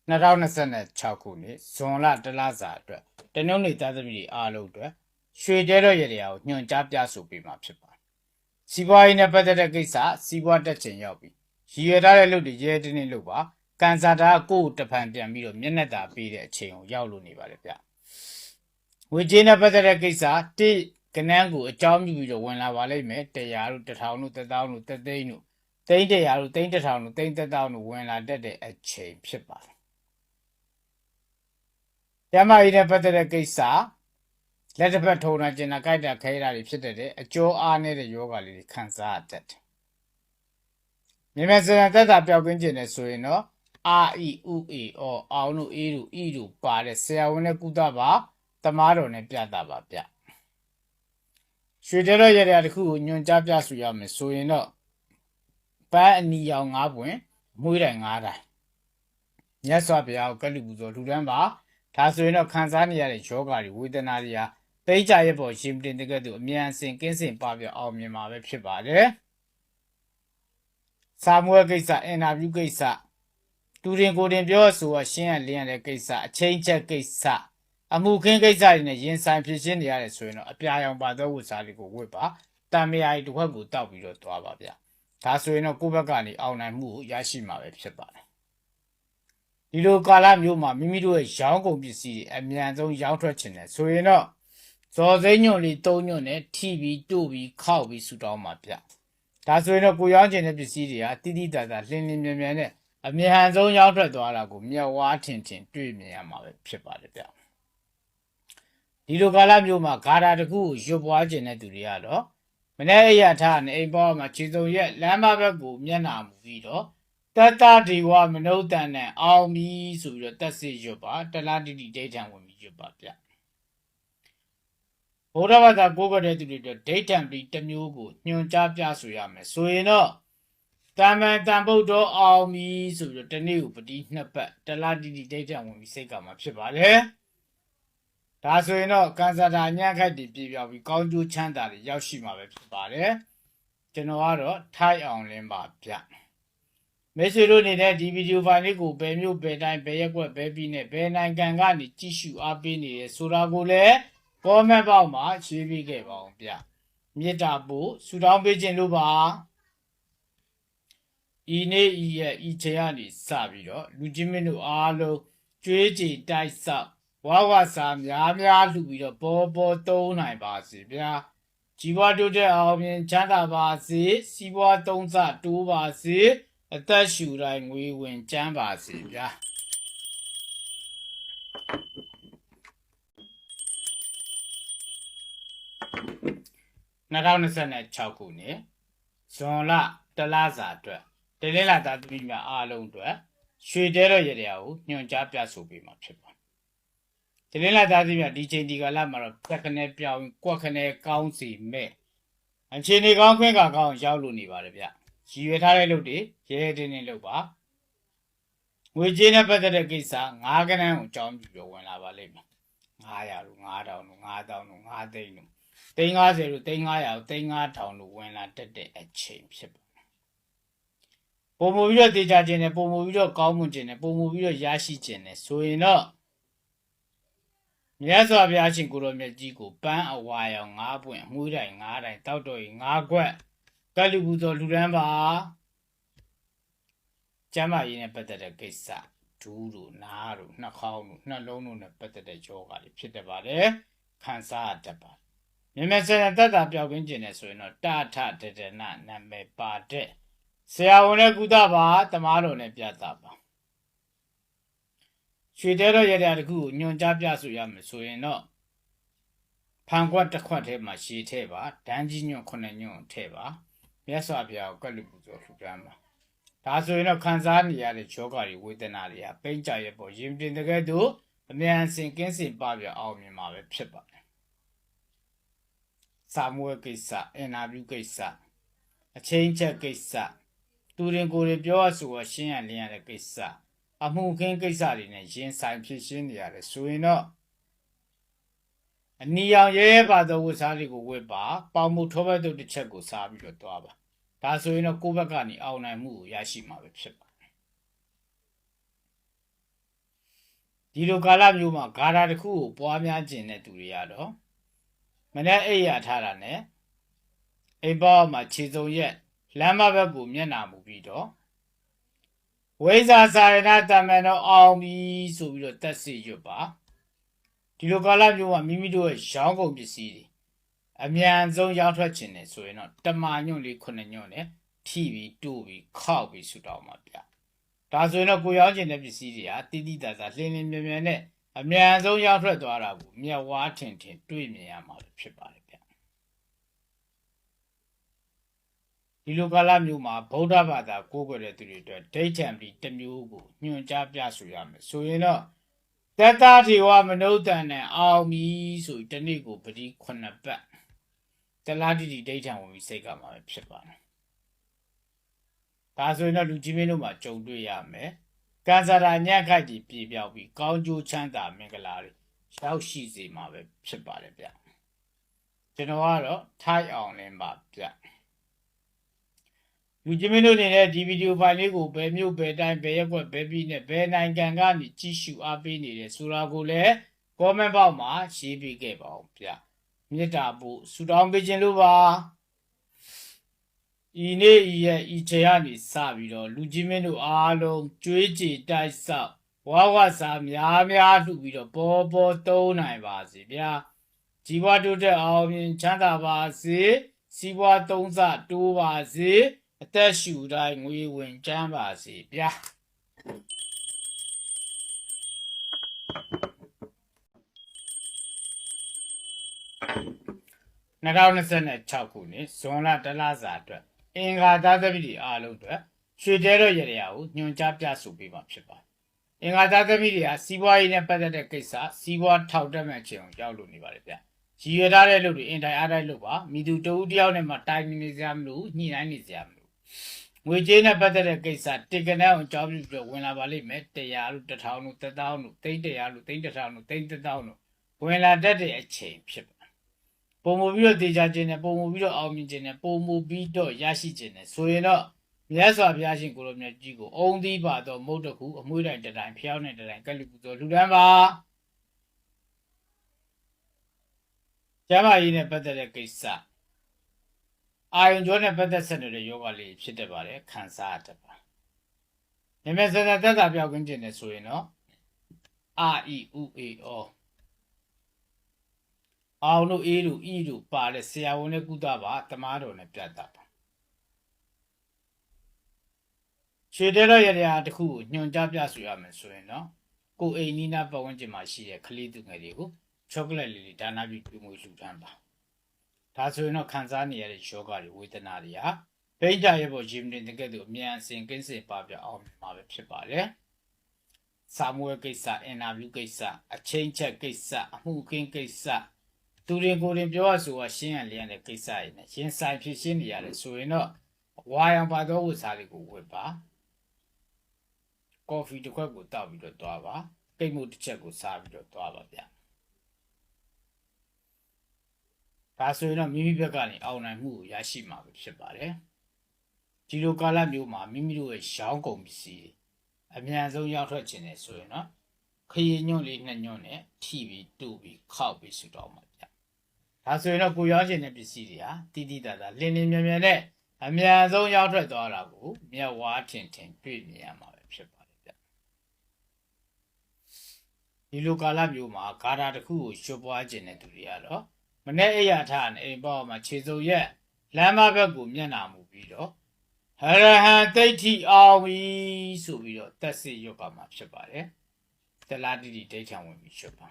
2026ခုနှစ်ဇွန်လတလစာအတွက်တနင်္ဂနွေသားသမီးတွေအားလုံးအတွက်ရွှေတဲတော်ရတရားကိုညွှန်ကြားပြဆိုပေးမှာဖြစ်ပါတယ်။စီးပွားရေးနဲ့ပတ်သက်တဲ့ကိစ္စစီးပွားတက်ချင်ရောက်ပြီ။ရည်ရွယ်ထားတဲ့လုပ်တွေရဲတင်းတင်းလုပ်ပါ။ကန်စာတာကိုယ်တဖန်ပြန်ပြီးတော့မျက်နှာသာပေးတဲ့အချိန်ကိုရောက်လို့နေပါလေဗျ။ငွေကြေးနဲ့ပတ်သက်တဲ့ကိစ္စတိကနန်းကိုအကြောင်းပြုပြီးတော့ဝင်လာပါလိမ့်မယ်။100တို့1000တို့1000တို့3သိန်းတို့300တို့31000တို့31000တို့ဝင်လာတတ်တဲ့အချိန်ဖြစ်ပါတယ်။ကျမကြီးနဲ့ပတ်သက်တဲ့ကိစ္စလက်တစ်ဖက်ထုံတာကျင်တာကြိုက်တာခဲတာတွေဖြစ်တဲ့အကျိုးအားနေတဲ့ယောဂလေးတွေခံစားရတတ်တယ်။မြင်မြန်စံသက်သာပျောက်ကင်းကျင်တယ်ဆိုရင်တော့အာအီဥအေအောအောင်တို့အေးတို့ဤတို့ပါတဲ့ဆရာဝန်နဲ့ကုသပါတမားတော်နဲ့ပြတာပါဗျ။ရွှေတဲတော်ရတဲ့တစ်ခုကိုညွန်ကြားပြဆူရမယ်ဆိုရင်တော့ပန်းအနီရောင်9ပွင့်မွှေးတိုင်9တိုင်မြတ်စွာဘုရားကိုကလူပူဇော်ထူထမ်းပါဒါဆိုရင်တော့ခံစားနေရတဲ့ယောဂတွေဝေဒနာတွေဟာတိတ်ကြရဲ့ပေါ်ရှင်တင်တဲ့ကဲ့သို့အမြန်စင်ကင်းစင်ပပြအောင်မြင်မှာပဲဖြစ်ပါတယ်။စာမွေးကိစ္စအင်တာဗျူးကိစ္စတူရင်ကိုတင်ပြောဆိုရှင်းရလင်းရတဲ့ကိစ္စအချင်းချက်ကိစ္စအမှုခင်းကိစ္စတွေနဲ့ရင်ဆိုင်ဖြစ်ရှင်းနေရတယ်ဆိုရင်တော့အပြာရောင်ပါသောဝတ်စားတွေကိုဝတ်ပါတံမယာရီတစ်ခွက်ကိုတောက်ပြီးတော့သွားပါဗျ။ဒါဆိုရင်တော့ကိုယ့်ဘက်ကနေအောင်နိုင်မှုကိုရရှိမှာပဲဖြစ်ပါတယ်ဒီလိုကာလမျိုးမှာမိမိတို့ရဲ့ရောင်းကုန်ပစ္စည်းတွေအမြန်ဆုံးရောင်းထွက်ချင်တယ်ဆိုရင်တော့ဇော်စိမ့်ညွန့်လေး၃ညွန့်နဲ့ထိပြီးတို့ပြီးခောက်ပြီးဆူတောင်းမှာဗျဒါဆိုရင်တော့ကိုရောင်းချင်တဲ့ပစ္စည်းတွေကတိတိတတ်တာလင်းလင်းမြန်မြန်နဲ့အမြန်ဆုံးရောင်းထွက်သွားတာကိုမျက်ဝါးထင်ထင်တွေ့မြင်ရမှာပဲဖြစ်ပါတယ်ဗျဒီလိုကာလမျိုးမှာဂါထာတစ်ခုကိုရွတ်ပွားခြင်းတဲ့သူတွေကတော့မနေ့အရာထားနေအိမ်ပေါ်မှာခြေစုံရက်လမ်းမဘက်ကိုမျက်နှာမူပြီးတော့တတဒီဝမနုဿန်နဲ့အောင်ပြီဆိုပြီးတော့တက်စစ်ရွတ်ပါတလားတိတိဒိဋ္ဌံဝင်ပြီးရွတ်ပါဗျဘုရားဘာသာကိုးကွယ်တဲ့သူတွေတော့ဒိဋ္ဌံပြီးတစ်မျိုးကိုညွှန်ကြားပြဆိုရမယ်ဆိုရင်တော့တမန်တန်ဗုဒ္ဓအောင်ပြီဆိုပြီးတော့တနေ့ကိုပတိနှစ်ပတ်တလားတိတိဒိဋ္ဌံဝင်ပြီးစိတ်ကမှာဖြစ်ပါတယ်ဒါဆိုရင်တော့ကန်စာတာညံ့ခတ်တည်ပြပြောက်ပြီးကောင်းကျိုးချမ်းသာတွေရောက်ရှိမှာပဲဖြစ်ပါတယ်ကျွန်တော်ကတော့ထိုက်အောင်လင်းပါဗျမိတ်ဆွေတို့နေတဲ့ဒီဗီဒီယိုဖိုင်လေးကိုဘယ်မျိုးဘယ်တိုင်းဘယ်ရက်ွက်ဘယ်ပြည်နဲ့ဘယ်နိုင်ငံကနေကြည့်ရှုအားပေးနေရဲဆိုတာကိုလည်း comment box မှာရေးပေးခဲ့ပါအောင်ဗျမေတ္တာပို့ဆုတောင်းပေးခြင်းလို့ပါဤနေ့ဤရဲ့ဤချိန်ကနေစပြီးတော့လူချင်းမင်းတို့အားလုံးကြွေးကြည်တိုက်ဆောက်ဝါဝစာများများလှူပြီးတော့ပေါ်သုံးနိုင်ပါစေဗျာជីវတိုးတဲ့အောင်မြင်ချမ်းသာပါစေစီးပွားသုံးဆတိုးပါစေအသက်ရှူတိုင်းငွေဝင်ကျန်းပါစေဗျာ2026ခုနှစ်ဇွန်လတလစာအတွက်တလင်းလာသားသမီးများအားလုံးအတွက်ရွှေတဲတော်ရတရားကိုညွှန်ကြားပြဆိုပေးမှာဖြစ်ပါတယ်တလင်းလာသားသမီးများဒီချိန်ဒီကာလမှာတော့ပြက်ခနဲ့ပြောင်းကွက်ခနဲ့ကောင်းစီမဲ့အခြေအနေကောင်းခွင့်ကကောင်းရောက်လို့နေပါတယ်ဗျရည်ရွယ်ထားတဲ့လုပ်တွေရဲတင်းတင်းလုပ်ပါငွေကြေးနဲ့ပတ်သက်တဲ့ကိစ္စ9ကနန်းကိုအကြောင်းပြုပြီးဝင်လာပါလိမ့်မယ်900တို့9000တို့9000တို့9သိန်းတို့350တို့350တို့35000တို့ဝင်လာတတ်တဲ့အချိန်ဖြစ်ပါပုံမူပြီးတော့တေချာခြင်းနဲ့ပုံမူပြီးတော့ကောင်းမွန်ခြင်းနဲ့ပုံမူပြီးတော့ရရှိခြင်းနဲ့ဆိုရင်တော့မြတ်စွာဘုရားရှင်ကိုရောမြတ်ကြီးကိုပန်းအဝါရောင်9ပွင့်အမွှေးတိုင်9တိုင်တောက်တော်ကြီး9ခွက်ကလူပူဇော်လူရန်ပါကျမ်းမာရေးနဲ့ပတ်သက်တဲ့ကိစ္စဒူးတို့နားတို့နှာခေါင်းတို့နှလုံးတို့နဲ့ပတ်သက်တဲ့ယောဂတွေဖြစ်တတ်ပါတယ်ခံစားရတတ်ပါတယ်မြင်မြင်စံသက်သာပျောက်ကင်းခြင်းနဲ့ဆိုရင်တော့တာထတဒနာနာမည်ပါတဲ့ဆရာဝန်နဲ့ကုသပါတမားတော်နဲ့ပြသပါရွှေတဲတော်ရတဲ့တခုကိုညွန်ကြားပြဆိုရမယ်ဆိုရင်တော့ဖန်ခွက်တစ်ခွက်ထဲမှာရှည်ထဲပါဒန်းကြီးညွန့်9ညွန့်ထဲပါမြတ်စွာဘုရားကိုကလူပူဇော်လှူဒန်းပါဒါဆိုရင်တော့ခံစားနေရတဲ့ယောဂတွေဝေဒနာတွေဟာပိန့်ကြရဲ့ပေါ်ရင်ပြင်တဲ့ကဲ့သို့အမြန်စင်ကင်းစင်ပပြအောင်မြင်မှာပဲဖြစ်ပါတယ်စာမွေးကိစ္စအင်တာဗျူးကိစ္စအချင်းချက်ကိစ္စတူရင်ကိုယ်ပြောဆိုရှင်းရလင်းရတဲ့ကိစ္စအမှုခင်းကိစ္စတွေနဲ့ရင်ဆိုင်ဖြစ်ရှင်းနေရတယ်ဆိုရင်တော့အနီရောင်ရဲပါသောဝတ်စားတွေကိုဝတ်ပါပေါင်မှုထောပတ်တုတ်တစ်ချက်ကိုစားပြီးတော့သွားပါဒါဆိုရင်တော့ကိုယ့်ဘက်ကနေအောင်နိုင်မှုကိုရရှိမှာပဲဖြစ်ပါတယ် ဒီလိုကာလမျိုးမှာဂါထာတစ်ခုကိုပွားများခြင်းတဲ့သူတွေကတော့မနေ့အိယာထားတာနဲ့အိမ်ပေါမှာခြေစုံရက်လမ်းမဘက်ကိုမျက်နှာမူပြီးတော့ဝိဇာစာရဏတမန်တော်အောင်ပြီဆိုပြီးတော့တက်စီရွတ်ပါဒီလိုကာလမျိုးမှာမိမိတို့ရဲ့ရောင်းကုန်ပစ္စည်းတွေအမြန်ဆုံးရောက်ထွက်ခြင်းနဲ့ဆိုရင်တော့တမာညွန့်လေး9ညွန့်နဲ့ထိပြီးတို့ပြီးခောက်ပြီးဆူတောင်းပါဗျာဒါဆိုရင်တော့ကိုရောင်းခြင်းတဲ့ပစ္စည်းတွေဟာတိတိတတ်တာလင်းလင်းမြန်မြန်နဲ့အမြန်ဆုံးရောက်ထွက်သွားတာကိုမျက်ဝါးထင်ထင်တွေ့မြင်ရမှာဖြစ်ပါတယ်ဗျာဒီလိုကာလမျိုးမှာဗုဒ္ဓဘာသာကိုးကွယ်တဲ့သူတွေအတွက်ဒိဋ္ဌံပြီးတစ်မျိုးကိုညွှန်ကြားပြဆိုရမယ်ဆိုရင်တော့တတ္တထေဝမနုဿန်နဲ့အောင်ပြီဆိုဒီနေ့ကိုပတိ9ပတ်တလားတိတိဒိဋ္ဌံဝင်ပြီးစိတ်ကမှာပဲဖြစ်ပါတယ်ဒါဆိုရင်တော့လူကြီးမင်းတို့မှာကြုံတွေ့ရမယ်ကံစားတာညံ့ခိုက်ပြီးပြေပြောက်ပြီးကောင်းကျိုးချမ်းသာမင်္ဂလာတွေရောက်ရှိစေမှာပဲဖြစ်ပါတယ်ဗျကျွန်တော်ကတော့ထိုက်အောင်လင်းပါဗျလူကြီးမင်းတို့နေတဲ့ဒီဗီဒီယိုဖိုင်လေးကိုဘယ်မျိုးဘယ်တိုင်းဘယ်ရက်ွက်ဘယ်ပြည်နဲ့ဘယ်နိုင်ငံကနေကြည့်ရှုအားပေးနေတယ်ဆိုတာကိုလည်း comment box မှာရေးပေးခဲ့ပါဦးဗျမေတ္တာပို့ဆုတောင်းပေးခြင်းလို့ပါဤနေ့ဤရဲ့ဤချေရနေစပြီးတော့လူကြီးမင်းတို့အားလုံးကြွေးကြေတိုက်ဆောက်ဝါဝစာများများလှူပြီးတော့ပေါ်ပေါ်သုံးနိုင်ပါစေဗျာကြီးပွားတိုးတက်အောင်မြင်ချမ်းသာပါစေစီးပွားသုံးဆတိုးပါစေအသက်ရှူတိုင်းငွေဝင်ချမ်းပါစေဗျာ2026ခုနှစ်ဇွန်လတလစာအတွက်အင်္ဂါသားသမီးတွေအားလုံးအတွက်ရွှေတဲတော်ရရကိုညွှန်ကြားပြဆိုပေးမှာဖြစ်ပါတယ်။အင်္ဂါသားသမီးတွေဟာစီးပွားရေးနဲ့ပတ်သက်တဲ့ကိစ္စစီးပွားထောက်တက်မဲ့ခြင်းကိုရောက်လို့နေပါတယ်ဗျာ။ရည်ရွယ်ထားတဲ့လူတွေအင်တိုင်းအားတိုင်းလို့ပါမိသူတဦးတယောက်နဲ့မှတိုင်နေစရာမလိုညှိနှိုင်းနေစရာမလိုငွေကြေးနဲ့ပတ်သက်တဲ့ကိစ္စတစ်ကနန်းအောင်ကြောင်းပြီးတော့ဝင်လာပါလိမ့်မယ်100လို့1000လို့1000လို့300လို့31000လို့3000လို့ဝင်လာတတ်တဲ့အချိန်ဖြစ်ပုံမူပြီးတော့တေချာခြင်းနဲ့ပုံမူပြီးတော့အောင်မြင်ခြင်းနဲ့ပုံမူပြီးတော့ရရှိခြင်းနဲ့ဆိုရင်တော့မြတ်စွာဘုရားရှင်ကိုလိုမြတ်ကြီးကိုအုံသီးပါတော့မုတ်တခုအမွှေးတိုင်းတတိုင်းဖျောင်းတဲ့တတိုင်းကက်လူပူသောလူတန်းပါကျမ်းမာရေးနဲ့ပတ်သက်တဲ့ကိစ္စအာယုံကြောနဲ့ပတ်သက်ဆက်နေတဲ့ယောဂလေးဖြစ်တတ်ပါတယ်ခံစားရတတ်ပါမြတ်စွာဘုရားသက်သာပြောက်ကင်းခြင်းနဲ့ဆိုရင်တော့အာအီဥအေအောအောင်တို့အေးတို့ဤတို့ပါတဲ့ဆရာဝန်နဲ့ကုသပါတမားတော်နဲ့ပြတ်တာပါခြေတဲတော်ရရတခုကိုညွှန်ကြားပြဆိုရမယ်ဆိုရင်တော့ကိုအိမ်နီးနားပတ်ဝန်းကျင်မှာရှိတဲ့ကလေးသူငယ်တွေကိုချောကလက်လေးဒါနာပြီးပြုမွေးလှူဒန်းပါဒါဆိုရင်တော့ခံစားနေရတဲ့ယောဂတွေဝေဒနာတွေဟာဗိဒ္ဓရဲ့ဘောဂျီမနီတကယ်လို့အမြန်အစင်ကင်းစင်ပါပြအောင်မှာပဲဖြစ်ပါတယ်စာမွေးကိစ္စအင်တာဗျူးကိစ္စအချင်းချက်ကိစ္စအမှုခင်းကိစ္စသူတွေကိုယ်တင်ပြောရဆိုရှင်းရလျက်တဲ့ကိစ္စတွေနဲ့ရင်ဆိုင်ဖြစ်ရှင်းနေရတယ်ဆိုရင်တော့ဝါရောင်ပါသောဝတ်စားလေးကိုဝတ်ပါကော်ဖီတစ်ခွက်ကိုတောက်ပြီးတော့သွားပါကိတ်မှုတစ်ချက်ကိုစားပြီးတော့သွားပါဗျဒါဆိုရင်တော့မိမိဘက်ကနေအောင်နိုင်မှုကိုရရှိမှာဖြစ်ပါတယ်ဒီလိုကာလမျိုးမှာမိမိတို့ရဲ့ရောင်းကုန်ပစ္စည်းအမြန်ဆုံးရောက်ထွက်ခြင်းနဲ့ဆိုရင်တော့ခရီးညွန့်လေး2ညွန့်နဲ့ထိပြီးတူပြီးခောက်ပြီးဆူတော့မှာဗျဒါဆိုရင်တော့ကိုရောင်းခြင်းတဲ့ပစ္စည်းတွေဟာတိတိတတ်တာလင်းလင်းမြန်မြန်နဲ့အမြန်ဆုံးရောက်ထွက်သွားတာကိုမျက်ဝါးထင်ထင်တွေ့မြင်ရမှာပဲဖြစ်ပါတယ်ဗျဒီလိုကာလမျိုးမှာဂါထာတစ်ခုကိုရွှတ်ပွားခြင်းတဲ့သူတွေကတော့မနေ့အိယာထားနဲ့အိမ်ပေါ်မှာခြေစုံရက်လမ်းမဘက်ကိုမျက်နှာမူပြီးတော့ဟရဟံတိဋ္ဌိအောင်ပြီဆိုပြီးတော့တက်စီရွတ်ပါမှာဖြစ်ပါတယ်တလားတိတိဒိဋ္ဌံဝင်ပြီးရွတ်ပါ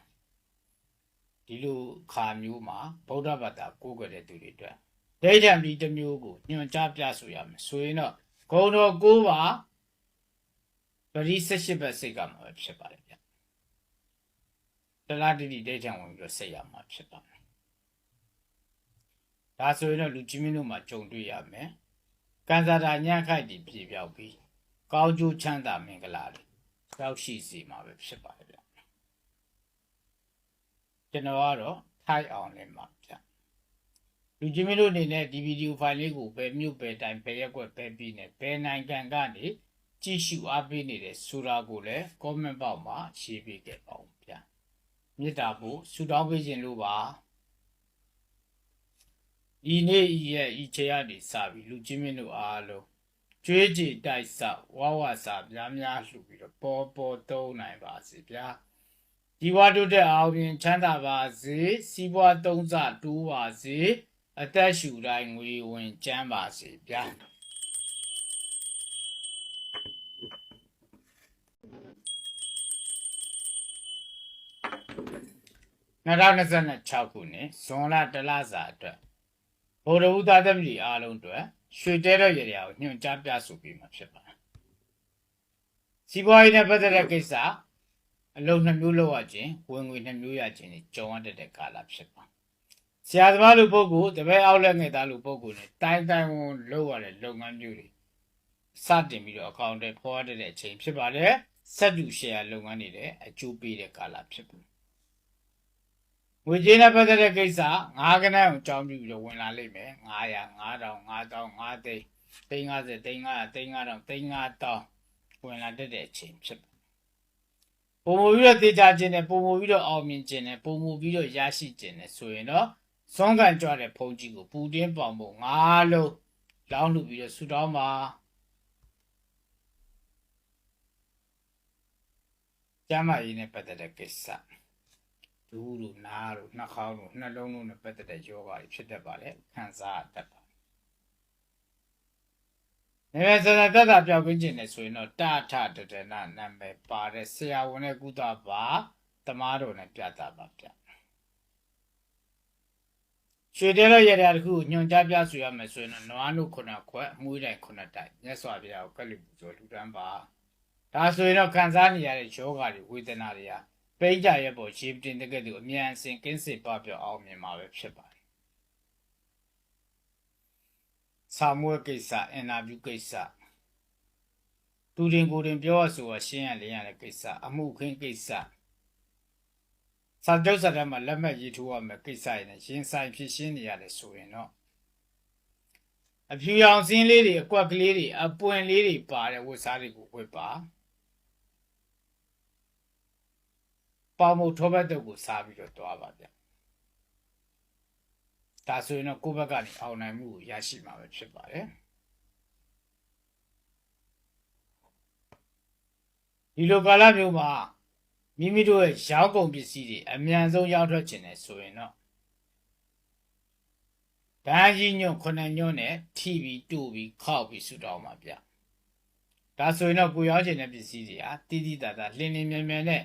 ဒီလိုခါမျိုးမှာဗုဒ္ဓဘာသာကိုးကွယ်တဲ့သူတွေအတွက်ဒိဋ္ဌံပြီးတစ်မျိုးကိုညွှန်ကြားပြဆိုရမယ်ဆိုရင်တော့ဂုဏ်တော်9ပါပရိ18ဘက်စိတ်ကမှာပဲဖြစ်ပါတယ်ဗျတလားတိတိဒိဋ္ဌံဝင်ပြီးတော့စိတ်ရမှာဖြစ်ပါတယ်ဒါဆိုရင်တော့လူကြီးမင်းတို့မှာကြုံတွေ့ရမယ်ကံစားတာညံ့ခိုက်ပြီးပြေပြောက်ပြီးကောင်းကျိုးချမ်းသာမင်္ဂလာတွေရောက်ရှိစေမှာပဲဖြစ်ပါတယ်ဗျကျွန်တော်ကတော့ထိုက်အောင်လည်းမှာဗျလူကြီးမင်းတို့အနေနဲ့ဒီဗီဒီယိုဖိုင်လေးကိုဘယ်မြို့ဘယ်တိုင်းဘယ်ရက်ွက်ဘယ်ပြည်နဲ့ဘယ်နိုင်ငံကနေ ကြည့်ရှုအားပေးနေတဲ့ဆိုတာကိုလည်း comment box မှာရေးပေးခဲ့ပါဦးဗျာမေတ္တာဖို့ဆုတောင်းပေးခြင်းလို့ပါဤနေ့ဤရဲ့ဤချေရနေစပြီလူချင်းမင်းတို့အားလုံးကျွေးကြည်တိုက်ဆောက်ဝဝစာများများလှူပြီးတော့ပေါ်သုံးနိုင်ပါစေဗျာဒီဝါတို့တဲ့အောင်ရင်ချမ်းသာပါစေစီးပွားသုံးစတိုးပါစေအသက်ရှူတိုင်းငွေဝင်ကျန်းပါစေဗျာ2026ခုနှစ်ဇွန်လတလစာအတွက်ဗုဒ္ဓဦးသားသမီးအားလုံးအတွက်ရွှေတဲတော်ရည်ရာကိုညွှန်ကြားပြဆိုပြီးမှဖြစ်ပါတယ်စီးပွားရေးနဲ့ပတ်သက်တဲ့ကိစ္စအလုံးနှမျိုးလောက်ရခြင်းဝင်ငွေနှမျိုးရခြင်းတွေကြုံရတဲ့ကာလဖြစ်ပါဆရာသမားလူပုဂ္ဂိုလ်တပည့်အောက်လက်ငယ်သားလူပုဂ္ဂိုလ်နဲ့တိုင်းဝန်လုပ်ရတဲ့လုပ်ငန်းမျိုးတွေစတင်ပြီးတော့အကောင့်တွေဖော်ရတဲ့အချိန်ဖြစ်ပါတယ်ဆက်တူရှယ်ယာလုပ်ငန်းတွေလည်းအကျိုးပေးတဲ့ကာလဖြစ်ပါတယ်ငွေကြေးနဲ့ပတ်သက်တဲ့ကိစ္စ9ခန်းအောင်ကြောင်းပြီးတော့ဝင်လာလိမ့်မယ်900 9000 5000 5သိန်း350 300 350 35000ဝင်လာတဲ့အချိန်ဖြစ်ပါတယ်ပုံမူပြီးတော့တေချာခြင်းနဲ့ပုံမူပြီးတော့အောင်မြင်ခြင်းနဲ့ပုံမူပြီးတော့ရရှိခြင်းနဲ့ဆိုရင်တော့စွမ်းကန်ကြွတဲ့ဖုန်ကြီးကိုပူတင်းပေါင်ဖို့9လုံးလောင်းလှူပြီးတော့ဆူတောင်းပါကျမ်းမာရေးနဲ့ပတ်သက်တဲ့ကိစ္စဒူးလို့နားလို့နှာခေါင်းလို့နှလုံးလို့နဲ့ပတ်သက်တဲ့ယောဂတွေဖြစ်တတ်ပါလေခံစားတတ်ပါနေရစတဲ့တတ်ပြောက်ကင်းခြင်းနဲ့ဆိုရင်တော့တာထတတနာနာမည်ပါတဲ့ဆရာဝန်နဲ့ကုသပါတမားတော်နဲ့ပြတာပါဗျရွှေတဲတော်ရတဲ့တခုညွန်ကြားပြဆိုရမယ်ဆိုရင်တော့နွားတို့9ခွက်အမွှေးတိုင်9တိုင်မြတ်စွာဘုရားကိုကက်လူပူဇော်လူတန်းပါဒါဆိုရင်တော့ခံစားနေရတဲ့ယောဂတွေဝေဒနာတွေဟာပိဋကရဲ့ပေါ်ရှေးတင်တဲ့ကဲ့သို့အမြန်အစင်ကင်းစစ်ပပြောင်းအောင်မြင်မှာပဲဖြစ်ပါတယ်စာမွေးကိစ္စအင်တာဗျူးကိစ္စသူတင်ကိုယ်တင်ပြောရဆိုရှင်းရလင်းရတဲ့ကိစ္စအမှုခင်းကိစ္စစာချုပ်စာတမ်းမှာလက်မှတ်ရေးထိုးရမယ့်ကိစ္စတွေနဲ့ရင်ဆိုင်ဖြစ်ရှင်းနေရတယ်ဆိုရင်တော့အဖြူရောင်စင်းလေးတွေအကွက်ကလေးတွေအပွင့်လေးတွေပါတဲ့ဝတ်စားတွေကိုဝတ်ပါပေါမုတ်ထောပတ်တုပ်ကိုစားပြီးတော့တွားပါဗျဒါဆိုရင်တော့ကိုယ့်ဘက်ကနေအောင်နိုင်မှုကိုရရှိမှာပဲဖြစ်ပါတယ်ဒီလိုကာလမျိုးမှာမိမိတို့ရဲ့ရောင်းကုန်ပစ္စည်းတွေအမြန်ဆုံးရောက်ထွက်ခြင်းနဲ့ဆိုရင်တော့ဗန်းကြီးညွန့်9ညွန့်နဲ့ထိပြီးတူပြီးခောက်ပြီးဆူတောင်းပါဗျဒါဆိုရင်တော့ကိုရောက်ခြင်းတဲ့ပစ္စည်းတွေဟာတိတိတတ်တာလင်းလင်းမြန်မြန်နဲ့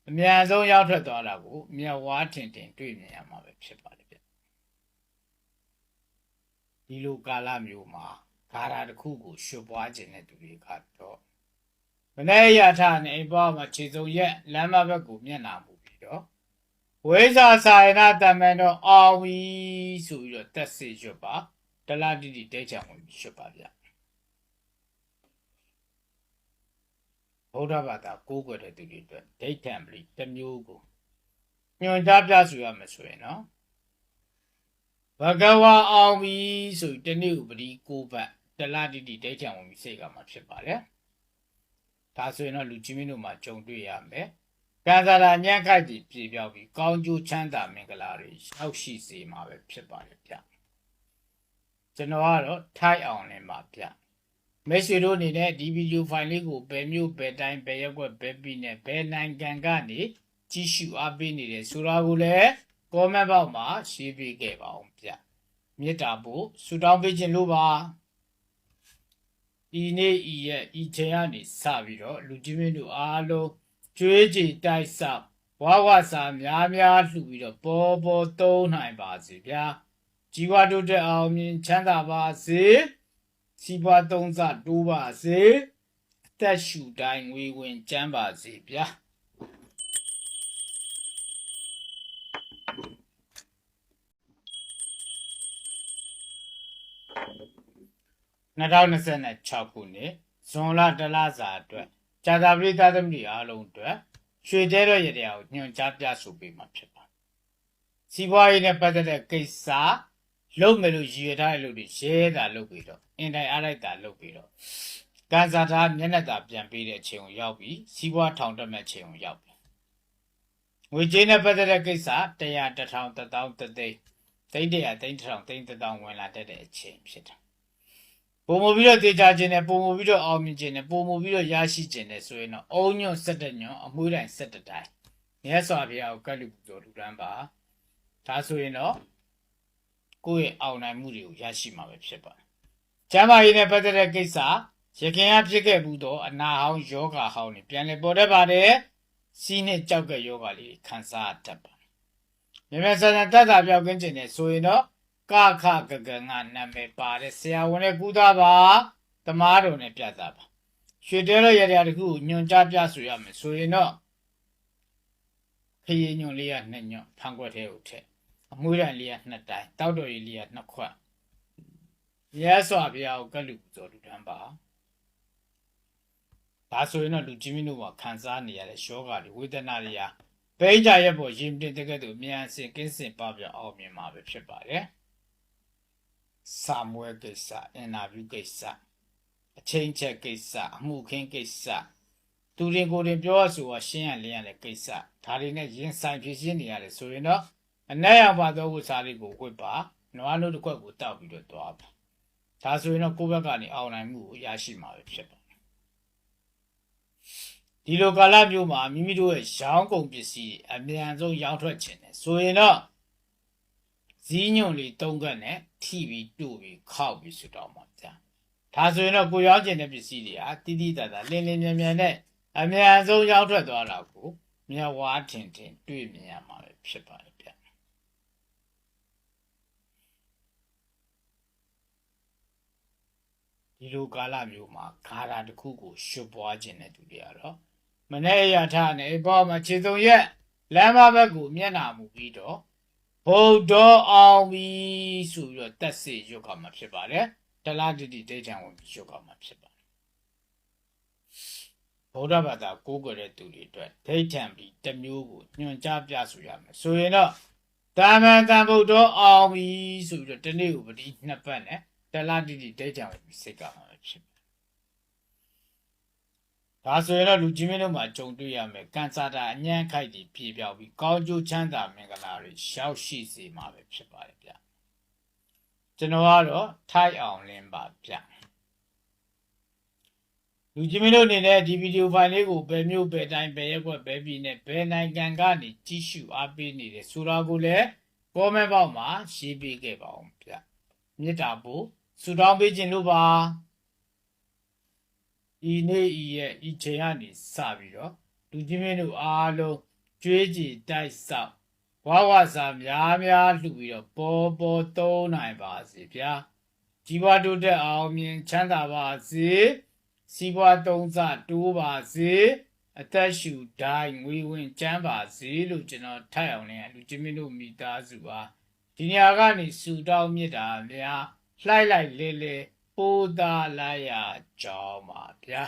အများဆုံးရောက်ထွက်သွားတာကိုမျက်ဝါးထင်ထင်တွေ့မြင်ရမှာပဲဖြစ်ပါတယ်ဗျဒီလိုကာလမျိုးမှာဂါရာတစ်ခုကိုရှုပ်ပွားခြင်းတဲ့သူတွေကတော့မနေ့ရထနဲ့အိမ်ပေါ်မှာခြေစုံရက်လမ်းမဘက်ကိုမျက်နှာမူပြီးတော့ဝိဇာဆိုင်နာတမန်တော်အောင်ဝီဆိုပြီးတော့တက်စေရွတ်ပါတလားတိတိတဲချံဝင်ရွတ်ပါဗျဗုဒ္ဓဘာသာကိုးကွယ်တဲ့သူတွေအတွက်ဒိဋ္ဌံပလိတစ်မျိုးကိုညွှန်ကြားပြဆိုရမယ်ဆိုရင်နော်ဘဂဝါအောင်ပြီဆိုတနေ့ဥပဒီ9ဘတ်တလားတိတိဒိဋ္ဌံဝင်ပြီးစိတ်ကမှာဖြစ်ပါတယ်ဒါဆိုရင်တော့လူကြီးမင်းတို့မှာကြုံတွေ့ရမယ်ကံစားတာညံ့ခိုက်ပြီးပြေပြောက်ပြီးကောင်းကျိုးချမ်းသာမင်္ဂလာတွေရောက်ရှိစေမှာပဲဖြစ်ပါတယ်ဗျကျွန်တော်ကတော့ထိုက်အောင်နေမှာဗျမိတ်ဆွေတို့အနေနဲ့ဒီဗီဒီယိုဖိုင်လေးကိုဘယ်မျိုးဘယ်တိုင်းဘယ်ရက်ွက်ဘယ်ပြည်နဲ့ဘယ်နိုင်ငံကနေကြည့်ရှုအားပေးနေတယ်ဆိုတာကိုလည်း comment box မှာရေးပေးခဲ့ပါဦးဗျမေတ္တာဖို့ဆုတောင်းပေးခြင်းလို့ပါဤနေ့ဤရဲ့ဤချိန်ကနေစပြီးတော့လူကြီးမင်းတို့အားလုံးကျွေးကြည်တိုက်ဆောက်ဝဝစာများများလှူပြီးတော့ပေါ်သုံးနိုင်ပါစေဗျာជីវတုတဲ့အောင်မြင်ချမ်းသာပါစေစီးပွားသုံးစတိုးပါစေအသက်ရှူတိုင်းငွေဝင်ကျန်းပါစေဗျာ2026ခုနှစ်ဇွန်လတလစာအတွက်ဂျာတာပရိသတ်သမီးအားလုံးအတွက်ရွှေတဲတော်ရတဲ့ကိုညွှန်ကြားပြဆိုပေးမှာဖြစ်ပါစီးပွားရေးနဲ့ပတ်သက်တဲ့ကိစ္စလုပ်မယ်လို့ရည်ရွယ်ထားတဲ့လူတွေရဲတာလုပ်ပြီးတော့အင်တိုင်အားလိုက်တာလုပ်ပြီးတော့တ ကန်စာသားမျက်နှာသာပြန်ပေးတဲ့အချိန်ကိုရောက်ပြီးစီးပွားထောင်တက်မဲ့အချိန်ကိုရောက်ပြီငွေကြေးနဲ့ပတ်သက်တဲ့ကိစ္စ100 1000 1000 3000သိန်း100 သိန်း1000 သိန်း1000ဝင်လာတဲ့အချိန်ဖြစ်တယ်ပုံမပြီးတော့တေချာခြင်းနဲ့ပုံမပြီးတော့အောင်မြင်ခြင်းနဲ့ပုံမပြီးတော့ရရှိခြင်းနဲ့ဆိုရင်တော့အုံညွန့်17ညွန့်အမွှေးတိုင်း17တိုင်းမြတ်စွာဘုရားကိုကတ်လူပူဇော်လူတန်းပါဒါဆိုရင်တော့ကိုယ့်ရဲ့အောင်နိုင်မှုတွေကိုရရှိမှာပဲဖြစ်ပါတယ်ကျမ်းမာရေးနဲ့ပတ်သက်တဲ့ကိစ္စရခင်ကဖြစ်ခဲ့ဘူးတော့အနာဟောင်းယောဂဟောင်းနေပြန်လည်ပေါ်တတ်ပါတယ်စီးနဲ့ကြောက်ကယောဂလေးခံစားတတ်ပါတယ်မြတ်စွာဘုရားတတ်တာပြောက်ကင်းခြင်းနဲ့ဆိုရင်တော့ကခကကငါနာမည်ပါတဲ့ဆရာဝန်နဲ့ကုသပါတမားတော်နဲ့ပြသပါရွှေတဲရရတခုညွန်ကြားပြဆိုရမယ်ဆိုရင်တော့ခရီးညွန်လေးက2ညွန်ဖန်ခွက်ထဲကိုထည့်အမွှေးတိုင်းလေးက2တိုင်းတောက်တော်ကြီးလေးက2ခွက်ရဲစွာဘုရားကိုကတ်လူပူဇော်လူတန်းပါဒါဆိုရင်တော့လူကြီးမင်းတို့ကခံစားနေရတဲ့ယောဂတွေဝေဒနာတွေဟာပိဋကရဲ့ပေါ်ရင်တင်တဲ့ကဲ့သို့မြန်စင်ကင်းစင်ပပြအောင်မြင်မှာပဲဖြစ်ပါတယ်စာမွေးကိစ္စအင်တာဗျူးကိစ္စအချိန်ချက်ကိစ္စအမှုခင်းကိစ္စသူရင်ကိုယ်တင်ပြောဆိုရှင်းရလင်းရတဲ့ကိစ္စဒါတွေနဲ့ရင်ဆိုင်ဖြစ်ရှင်းနေရတယ်ဆိုရင်တော့အနက်ရောက်ပါသောဝိစာလေးကိုဝှက်ပါနွားလို့တစ်ခွက်ကိုတောက်ပြီးတော့သွားပါဒါဆိုရင်တော့ကိုယ့်ဘက်ကနေအောင်နိုင်မှုကိုရရှိမှာပဲဖြစ်ပါတယ်ဒီလိုကာလမျိုးမှာမိမိတို့ရဲ့ရောင်းကုန်ပစ္စည်းအမြန်ဆုံးရောင်းထွက်ခြင်းနဲ့ဆိုရင်တော့ဇီးညွန့်လေး3ခက်နဲ့ထိပြီးတို့ပြီးခောက်ပြီးဆွတောင်းပါဗျာဒါဆိုရင်တော့ကိုရောင်းခြင်းတဲ့ပစ္စည်းတွေဟာတိတိတတ်တာလင်းလင်းမြန်မြန်နဲ့အမြန်ဆုံးရောင်းထွက်သွားတာကိုမျက်ဝါးထင်ထင်တွေ့မြင်ရမှာပဲဖြစ်ပါတယ်ဗျာဒီလိုကာလမျိုးမှာခါရာတစ်ခုကိုရှုပ်ပွားခြင်းတဲ့သူတွေကတော့မနေ့ရထနဲ့အပေါ်မှာခြေစုံရက်လမ်းမဘက်ကိုမျက်နှာမူပြီးတော့ဘုဒ္ဓအောင်ပြီဆိုပြီးတော့တက်စေရုပ်ကမှာဖြစ်ပါတယ်တလားတိတိဒိဋ္ဌံဝင်ပြီးရုပ်ကမှာဖြစ်ပါတယ်ဗုဒ္ဓဘာသာကိုးကွယ်တဲ့သူတွေအတွက်ဒိဋ္ဌံပြီးတစ်မျိုးကိုညွှန်ကြားပြဆိုရမယ်ဆိုရင်တော့တာမန်တန်ဗုဒ္ဓအောင်ပြီဆိုပြီးတော့ဒီနေ့ကိုပတိ2ပတ်နဲ့တလားတိတိဒိဋ္ဌံဝင်ပြီးစိတ်ကမှာဖြစ်ဒါဆိုရင်တော့လူကြီးမင်းတို့မှာကြုံတွေ့ရမယ်ကန်ဆာတာအညံ့ခိုက်တွေပြေပြောက်ပြီးကောင်းကျိုးချမ်းသာမင်္ဂလာတွေရောက်ရှိစေမှာပဲဖြစ်ပါတယ်ဗျကျွန်တော်ကတော့ထိုက်အောင်လင်းပါဗျလူကြီးမင်းတို့အနေနဲ့ဒီဗီဒီယိုဖိုင်လေးကိုဘယ်မျိုးဘယ်တိုင်းဘယ်ရက်ွက်ဘယ်ပြည်နဲ့ဘယ်နိုင်ငံကနေကြည့်ရှုအားပေးနေတယ်ဆိုတာကိုလည်း comment box မှာရေးပေးခဲ့ပါဦးဗျမေတ္တာပို့ဆုတောင်းပေးခြင်းလို့ပါဤနေ့ဤရဲ့ဤချိန်ကနေစပြီးတော့လူကြီးမင်းတို့အားလုံးကြွေးကြည်တိုက်ဆောက်ဝါဝစာများလှူပြီးတော့ပေါ်သုံးနိုင်ပါစေဗျာကြီးပွားတိုးတက်အောင်မြင်ချမ်းသာပါစေစီးပွားသုံးစတိုးပါစေအသက်ရှူတိုင်းငွေဝင်ကျန်းပါစေလို့ကျွန်တော်ထိုက်အောင်လည်းလူကြီးမင်းတို့မိသားစုအားဒီနေရာကနေဆုတောင်းမြတ်တာများလှိုက်လိုက်လေပိုးသားလိုက်ရကြောင်းပါဗျာ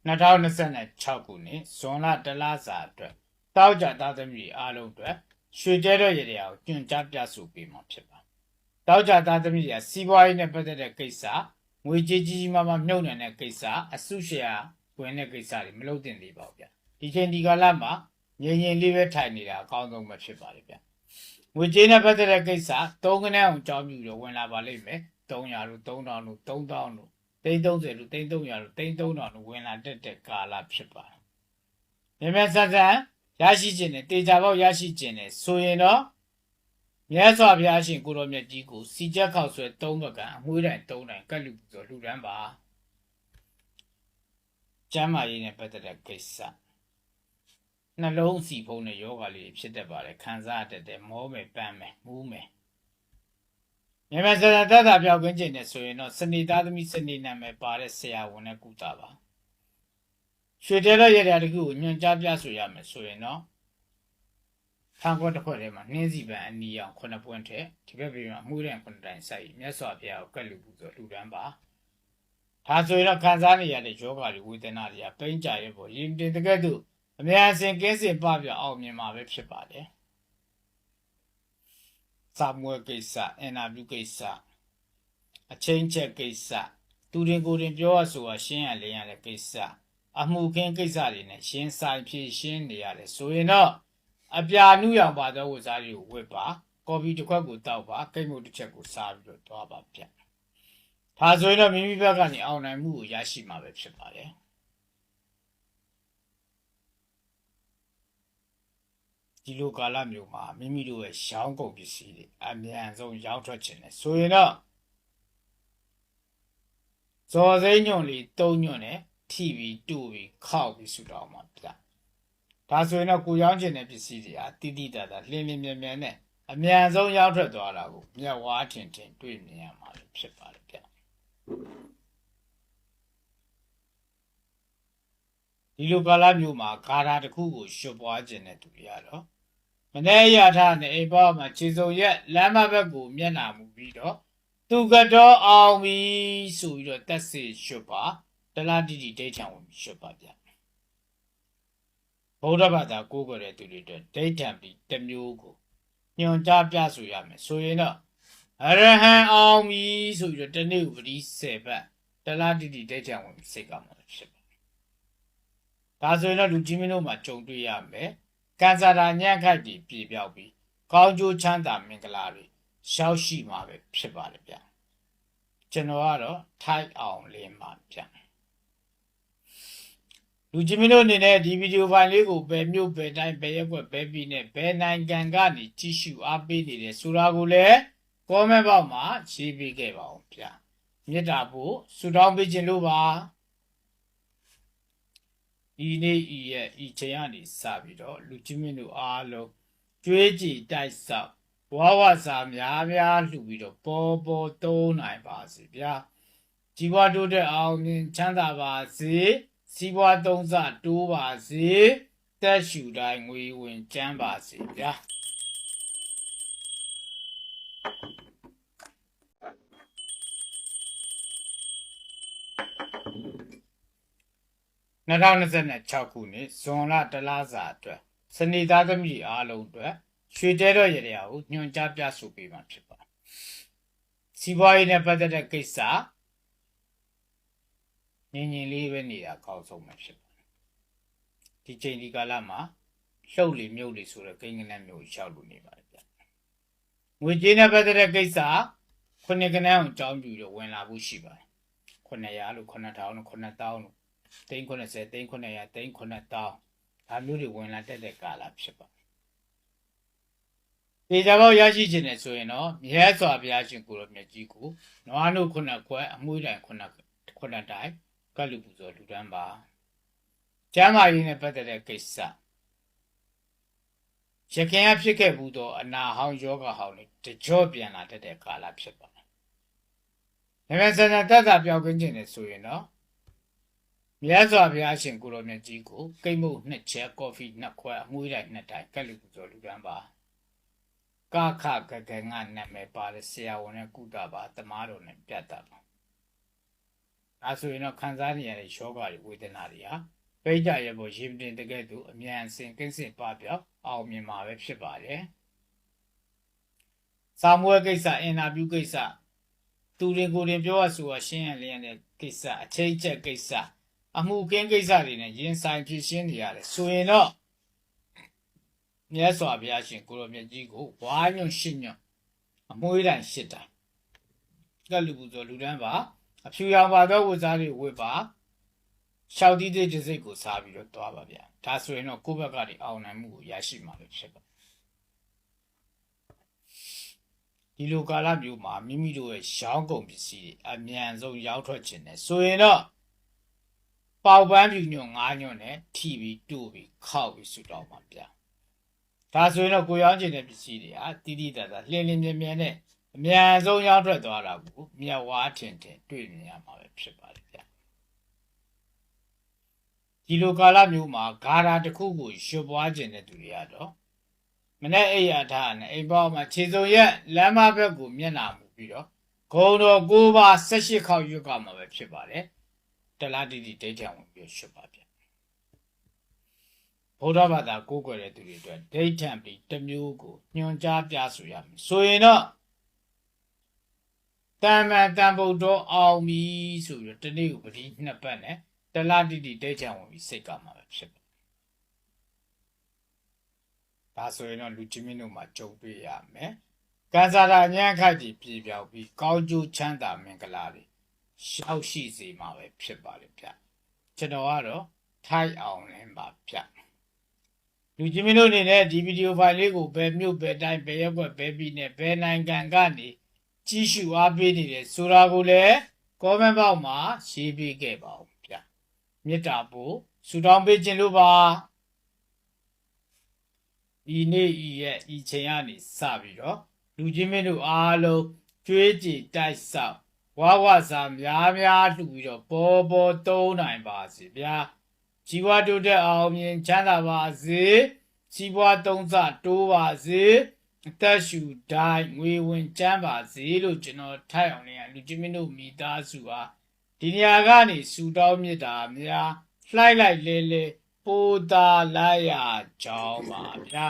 2026ခုနှစ်ဇွန်လတလစာအတွက်တောက်ကြသားသမီးအားလုံးအတွက်ရွှေကျဲတော့ရတဲ့အောင်ညွှန်ကြားပြဆိုပေးမှာဖြစ်ပါတောက်ကြသားသမီးတွေကစီးပွားရေးနဲ့ပတ်သက်တဲ့ကိစ္စငွေကြေးကြီးမားမားမြုပ်နှံတဲ့ကိစ္စအစုရှယ်ယာဝင်တဲ့ကိစ္စတွေမလုပ်သင့်သေးပါဘူးဗျဒီချိန်ဒီကာလမှာငြိမ်ငြိမ်လေးပဲထိုင်နေတာအကောင်းဆုံးပဲဖြစ်ပါတယ်ဗျငွေကြေးနဲ့ပတ်သက်တဲ့ကိစ္စ3ခနဲ့အောင်ကြောင်းပြူတော့ဝင်လာပါလိမ့်မယ်300လို့3000လို့3000လို့30လို့300လို့3000လို့ဝင်လာတဲ့ကာလဖြစ်ပါတယ်မြဲဆန်းဆန်းရရှိခြင်းနဲ့တေချာပေါက်ရရှိခြင်းနဲ့ဆိုရင်တော့မြတ်စွာဘုရားရှင်ကိုတော်မြတ်ကြီးကိုစီချက်ခောက်ဆွဲ3ဘက်ကအမွှေးတိုင်း3တိုင်းကတ်လူဆိုလူတန်းပါကျမ်းမာရေးနဲ့ပတ်သက်တဲ့ကိစ္စနှလုံးစီဖုံးတဲ့ယောဂလေးဖြစ်တတ်ပါတယ်ခံစားတတ်တယ်မောမယ်ပန်းမယ်မူးမယ်မြဲစတဲ့သက်သာပြောက်ကင်းခြင်းနဲ့ဆိုရင်တော့စနေသားသမီးစနေနာမည်ပါတဲ့ဆရာဝန်နဲ့ကုသပါရွှေတဲရရတခုကိုညွှန်ကြားပြဆိုရမယ်ဆိုရင်တော့ဖန်ခွက်တစ်ခွက်ထဲမှာနှင်းစီပန်အနီအောင်9ပွင့်ထက်ဒီဘက်ပြည်မှာမှုတဲ့9တိုင်စိုက်မြတ်စွာဘုရားကိုကတ်လူပူဆိုလူတန်းပါဒါဆိုရင်တော့ခံစားနေရတဲ့ယောဂတွေဝေဒနာတွေကပိန်းကြရဲ့ပေါ့ရင်တင်တကယ်သူအများအစင်ကင်းစင်ပပြအောင်မြင်မှာပဲဖြစ်ပါတယ် စာမွေးကိစ္စအင်တာဗျူးကိစ္စအချင်းချက်ကိစ္စသူရင်ကိုယ်ရင်ပြောရဆိုတာရှင်းရလင်းရတဲ့ကိစ္စအမှုခင်းကိစ္စတွေနဲ့ရှင်းဆိုင်ဖြည့်ရှင်းနေရတယ်ဆိုရင်တော့အပြာနုရောင်ပါသောဝတ်စားတွေကိုဝတ်ပါကော်ဖီတစ်ခွက်ကိုတောက်ပါကိတ်မို့တစ်ချက်ကိုစားပြီးတော့သွားပါဗျဒါဆိုရင်တော့မိမိဘက်ကနေအောင်နိုင်မှုကိုရရှိမှာပဲဖြစ်ပါတယ်ဒီလိုကာလမျိုးမှာမိမိတို့ရဲ့ရောင်းကုန်ပစ္စည်းတွေအမြန်ဆုံးရောင်းထွက်ခြင်းနဲ့ဆိုရင်တော့ဇော်စိမ့်ညွန့်လေး၃ညွန့်နဲ့ထိပြီးတူပြီးခောက်ပြီးဆူတောင်းမှာဗျဒါဆိုရင်တော့ကိုရောင်းခြင်းတဲ့ပစ္စည်းတွေဟာတိတိတတ်တာလင်းလင်းမြန်မြန်နဲ့အမြန်ဆုံးရောင်းထွက်သွားတာကိုမျက်ဝါးထင်ထင်တွေ့မြင်ရမှာဖြစ်ပါတယ်ဗျဒီလိုကာလမျိုးမှာဂါထာတစ်ခုကိုရှုပ်ပွားခြင်းတဲ့သူတွေကတော့မနေ့ရထားနဲ့အိမ်ပေါ်မှာခြေစုံရက်လမ်းမဘက်ကိုမျက်နှာမူပြီးတော့သူကတော့အောင်ပြီဆိုပြီးတော့တက်စေရှုပ်ပါတလားတိတိဒိဋ္ဌံဝင်ရှုပ်ပါဗျဗုဒ္ဓဘာသာကိုးကွယ်တဲ့သူတွေအတွက်ဒိဋ္ဌံပြီးတစ်မျိုးကိုညွန်ကြားပြဆိုရမယ်ဆိုရင်တော့အရဟံအောင်ပြီဆိုပြီးတော့တနေ့ဥပတိ10ပတ်တလားတိတိဒိဋ္ဌံဝင်စိတ်ကမှာဖြစ်ပါဒါဆိုရင်တော့လူကြီးမင်းတို့မှာကြုံတွေ့ရမယ်ကံစားတာညံ့ခိုက်ပြီးပြေပြောက်ပြီးကောင်းကျိုးချမ်းသာမင်္ဂလာတွေရောက်ရှိမှာပဲဖြစ်ပါတယ်ဗျကျွန်တော်ကတော့ထိုက်အောင်လင်းပါဗျလူကြီးမင်းတို့အနေနဲ့ဒီဗီဒီယိုဖိုင်လေးကိုဘယ်မြို့ဘယ်တိုင်းဘယ်ရက်ွက်ဘယ်ပြည်နဲ့ဘယ်နိုင်ငံကနေကြည့်ရှုအားပေးနေတယ်ဆိုတာကိုလည်း comment box မှာရေးပေးခဲ့ပါဦးဗျမေတ္တာပို့ဆုတောင်းပေးခြင်းလို့ပါဤနေ့ဤရဲ့ဤချိန်ကနေစပြီးတော့လူကြီးမင်းတို့အားလုံးကြွေးကြည်တိုက်ဆောက်ဘဝဝစာများများလှူပြီးတော့ပေါ်ပေါ်သုံးနိုင်ပါစေဗျာကြီးပွားတိုးတက်အောင်မြင်ချမ်းသာပါစေစီးပွားသုံးစတိုးပါစေတက်ရှူတိုင်းငွေဝင်ကျန်းပါစေဗျာ2026ခုနှစ်ဇွန်လတလစာအတွက်စနေသားသမီးအားလုံးအတွက်ရွှေတဲတော်ရရကိုညွှန်ကြားပြဆိုပေးမှာဖြစ်ပါတယ်စီးပွားရေးနဲ့ပတ်သက်တဲ့ကိစ္စငြင်းလေးပဲနေတာအကောင်းဆုံးပဲဖြစ်ပါတယ်ဒီချိန်ဒီကာလမှာလှုပ်လေမြုပ်လေဆိုတဲ့ကိန်းကနန်းမျိုးရှောက်လို့နေပါတယ်ဗျငွေကြေးနဲ့ပတ်သက်တဲ့ကိစ္စခုနှစ်ကနန်းအောင်ကြောင်းပြပြီးတော့ဝင်လာဖို့ရှိပါတယ်900လို့9000လို့9000လို့390 300 39000ဒါမျိုးတွေဝင်လာတဲ့ကာလဖြစ်ပါတယ်ဒီကြပေါက်ရရှိခြင်းနဲ့ဆိုရင်တော့မြဲစွာဘုရားရှင်ကိုရောမြတ်ကြီးကိုနွားနို့ခုနှစ်ခွက်အမွှေးတိုင်ခုနှစ်တိုင်ကလူပူဇော်လူတန်းပါကျမ်းမာရေးနဲ့ပတ်သက်တဲ့ကိစ္စရခင်ကဖြစ်ခဲ့ဘူးတော့အနာဟောင်းယောဂဟောင်းတွေတကြော့ပြန်လာတဲ့ကာလဖြစ်ပါတယ်။ဒါပေမဲ့စံတက်တာပြောင်းကင်းခြင်းနဲ့ဆိုရင်တော့မြတ်စွာဘုရားရှင်ကိုရောမြတ်ကြီးကိုကိတ်မုတ်2ချက်ကော်ဖီ2ခွက်အမွှေးတိုင်2တိုင်ကလူပူဇော်လူတန်းပါကခကကငါနာမည်ပါတဲ့ဆရာဝန်နဲ့ကုသပါတမားတော်နဲ့ပြတ်တာပါအဲဆိုရင်တော့ခံစားနေရတဲ့ယောဂတွေဝေဒနာတွေဟာပိဋကရဲ့ပေါ်ရင်တင်တကယ်သူအမြန်အစင်ကင်းစင်ပပြောက်အောင်မြင်မှာပဲဖြစ်ပါတယ်စာမွေးကိစ္စအင်တာဗျူးကိစ္စသူရင်ကိုယ်ရင်ပြောရဆိုတာရှင်းရလင်းရတဲ့ကိစ္စအချိန်ချက်ကိစ္စအမှုကင်းကိစ္စတွေနဲ့ရင်ဆိုင်ဖြည့်ရှင်းနေရတယ်ဆိုရင်တော့မြတ်စွာဘုရားရှင်ကိုရောမြတ်ကြီးကိုဝါးညွန့်ရှစ်ညွန့်အမွှေးတိုင်ရှစ်တိုင်ကလူပူဇော်လူတန်းပါအဖြူရောင်ပါသောဝတ်စားတွေဝတ်ပါရှောက်တီးတဲ့စိတ်ကိုစားပြီးတော့သွားပါဗျာဒါဆိုရင်တော့ကိုယ့်ဘက်ကနေအောင်နိုင်မှုကိုရရှိမှာပဲဖြစ်ပါဒီလိုကာလမျိုးမှာမိမိတို့ရဲ့ရောင်းကုန်ပစ္စည်းတွေအမြန်ဆုံးရောက်ထွက်ခြင်းနဲ့ဆိုရင်တော့ပေါပန်းပြူညွန့်9ညွန့်နဲ့ထိပြီးတူပြီးခောက်ပြီးဆူတောင်းပါဗျာဒါဆိုရင်တော့ကိုရောင်းခြင်းတဲ့ပစ္စည်းတွေဟာတိတိတတ်တာလင်းလင်းမြဲမြဲနဲ့အမြန်ဆုံးရောက်ထွက်သွားတာကိုမျက်ဝါးထင်ထင်တွေ့မြင်ရမှာပဲဖြစ်ပါတယ်ဗျာဒီလိုကာလမျိုးမှာဂါထာတစ်ခုကိုရွှတ်ပွားခြင်းတဲ့သူတွေကတော့မနေ့အိယာထားနဲ့အိမ်ပေါ်မှာခြေစုံရက်လမ်းမဘက်ကိုမျက်နှာမူပြီးတော့ဂုံတော်9ပါး18ခေါက်ရွတ်ကမှာပဲဖြစ်ပါတယ်တလားတိတိဒိဋ္ဌံဝင်ပြီးရွှတ်ပါဗျ ဗုဒ္ဓဘာသာကိုးကွယ်တဲ့သူတွေအတွက်ဒိဋ္ဌံပြီးတစ်မျိုးကိုညွှန်ကြားပြဆိုရမယ်ဆိုရင်တော့တမ္မန်တန်ဗုဒ္ဓအောင်ပြီဆိုပြီးတနေ့ကိုပတိနှစ်ပတ်နဲ့တလတိတိဒိဋ္ဌံဝင်ပြီးစိတ်ကမှာပဲဖြစ်တယ်ဒါဆိုရင်တော့လူချင်းမင်းတို့မှာကြုံတွေ့ရမယ်ကံစားတာအញ្ញံခိုက်ကြီးပြေပြောက်ပြီးကောင်းကျိုးချမ်းသာမင်္ဂလာတွေရှောက်ရှိစေမှာပဲဖြစ်ပါလေဗျကျွန်တော်ကတော့ထိုက်အောင်လင်းပါဗျလူချင်းမင်းတို့အနေနဲ့ဒီဗီဒီယိုဖိုင်လေးကိုဘယ်မြို့ဘယ်တိုင်းဘယ်ရက်ွက်ဘယ်ပြည်နယ်ဘယ်နိုင်ငံကနေကြည့်ရှုအားပေးနေတယ်ဆိုတာကိုလည်း comment box မှာရေးပေးခဲ့ပါဦးဗျမေတ္တာပို့ဆုတောင်းပေးခြင်းလို့ပါဤနေ့ဤရဲ့ဤချိန်ကနေစပြီးတော့လူချင်းမင်းတို့အားလုံးကြွေးကြည်တိုက်ဆောက်ဝါဝစာများများလှူပြီးတော့ပေါ်ပေါ်သုံးနိုင်ပါစေဗျာជីវတိုးတက်အောင်မြင်ချမ်းသာပါစေစီးပွားသုံးစတိုးပါစေအသက်ရှူတိုင်းငွေဝင်ကျန်းပါစေလို့ကျွန်တော်ထိုက်အောင်လည်းလူချင်းမင်းတို့မိသားစုဟာဒီနေရာကနေစူတောင်းမြစ်တာများလှိုက်လိုက်လဲလဲပိုးသားလိုက်ရကြောင်းပါဗျာ